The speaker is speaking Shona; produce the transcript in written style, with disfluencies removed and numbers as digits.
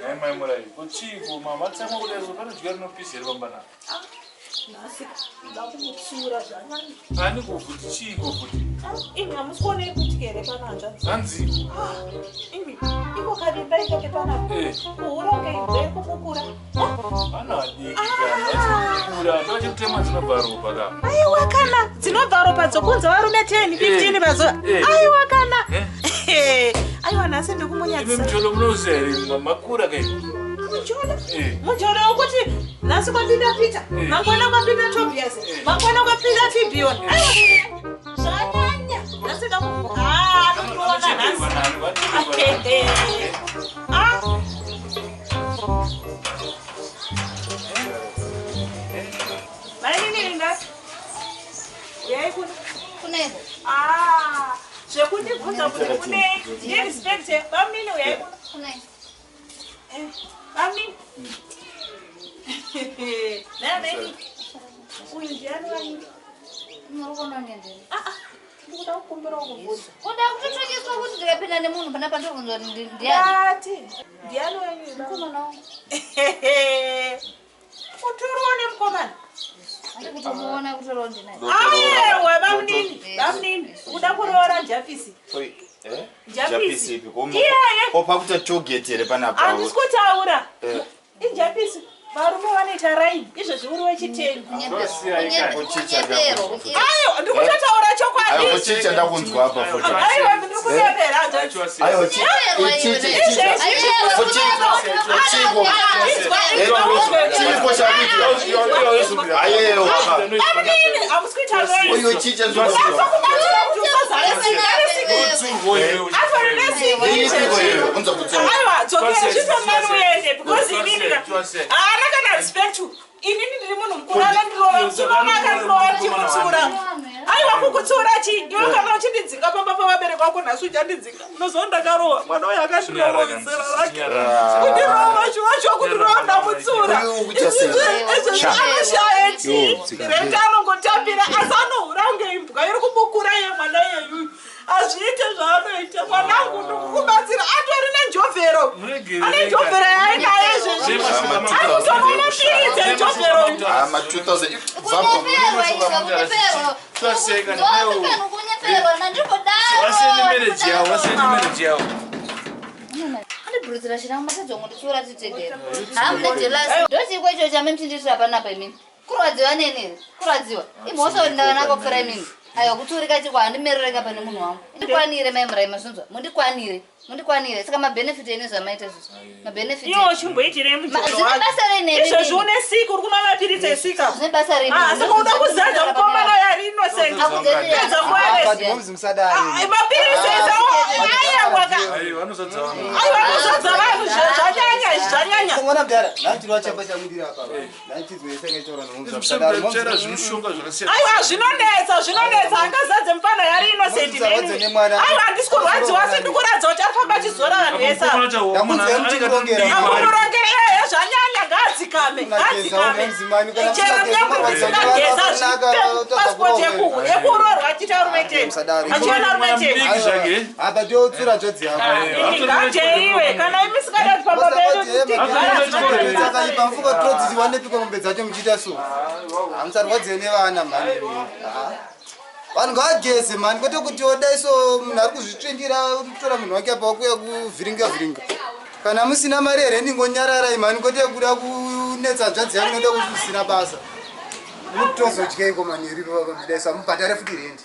Ai mai murai. Kuchiko mama tsama kuda so kana jigara no pisiri bambana. Nhasi ndakumusura zvanyanya. Ani kuchiko kuti. Imi amusikone kuti kere pananja. Zanzi. Imi iko kadimba iko kepana. Kuhura ngeibve kukukura. Ana diki. Kura ndoje kutema dzinobva ropa ka. Aiwa kana dzinobva ropa dzokunza varume 10 15 vazo. Aiwa kana. Aiwa Nhasi ndikumunyadzisa. Imi mjolo munozere makura kai. Mujolo? Mujolo wokuti Nhasi kwapinda Peter, mangwana kwapinda Tobias, mangwana kwapinda Fibion. Zvanyanya. Nhasi ndokuona Nhasi. Maini Nhasi. Yai kuneko. Zvekundibvunza kuti kune inspector bamini uyai kuneko. Bamini. Nani? Uyu ndiani wani? Unokona ngende. Ndikuda kukumbira kukubuza. Uda kutochekeswa kuti ndikapinda nemunhu pana pandovunzwa ndiani. Ati, ndiani wani? Mukomana. Utoroone mukomana. Ndikutomuona kutoro ndinaye. Aiwa bamini, bamini. Uda kuroora Njapisi. Njapisi bikomo. Opa kuta chogetere panapa. Andisukutaura. Injapisi. Varume vanoita raini izvo zviuri wechiteni. Aiwa ndikutotaura chokwadi. Aiwa chicha ndakunzwa apa futi. Aiwa ndikupepera Njapisi. Aiwa chicha. Inini ndiri munhu mukuru anondirova mutsura akandirova ndichimutsura. Aiwa kukutsura chi? Iwe kana uchindidzinga pamba pavabereki vako Nhasi uchandidzinga. Unozova ndakarohwa mwana uyu akandirova zera rake. Kundirova chiwacho kundirova ndamutsura. Amushaya chi? Rente anongotapira asi anohura kunge imbwa iri kumukura iye mwana iyeyu. Azviite zvaanoita mwanangu ndikukubatsira atori nenjovhero. Ane njovhero yainayo izvezvi. Anozomunopiridze njovhero. Ama 2000 Brudzira chiranga masadzongo ndichora titegera. Hamuna jealous. Ndoti kwecho chamemtinditira panapa imini. Kurwadziwa nene. Kurwadziwa. Imhoso ndanako kufira imini. Ayo kuturika chikwa andimerereka pane munhu wangu. Ndikwanire maimura imazunzwa. Mundikwanire. Mundikwanire. Saka mabenefit ene zvamaita izvozvo. Mabenefit. Iwo chimboitire mujolo. Zvine basa renemi. Izvo zvone siku uri kumwa mapiritsi esika. Zvine basa renemi. Saka uda kuzadza mukomana yari innocent. Akudza muwere. Mapiritsi esawo ayawaka. Aiwa vanozadza vanhu. Aiwa vanozadza vanhu zvanyanya zvanyanya. Mwana mdara, nanchirwa chapa chamudira apa. Nanchizwe senge chora nomunza. Chera zvinoshonga zvakasiyana. Aiwa zvinonetsa angazadze mufana yari innocent neni. Aiwa handisi kurwadziwa asi ndikuradza kuti arifamba chizora vanhu vese. Amunorongera zvanyanya ngadzikame. Chero nyambo dzisingageza pasipoti ekuroorwa achita rume 10. Achiona rume 10. Apa ndotsura njodzi yako. Ngajeiwe kana imisikada kuti pamba pedu tigara. Saka ipamfuka trodzi wanepika mombe dzacho muchita so. Hamusarwadze nevana mani. Vanhu ngavageze mani kwete kuti odaiso munhu ari kuzvitsvendira kutora munhu wake apa wakuya kuvhiringa. Kana musina mari here ndingonyararai mani kwete kuda kunetsa nzvanzi yangu noda kusina basa. Mutozodyeko mani iriro vakamudaiso mubhadhare futi rendi.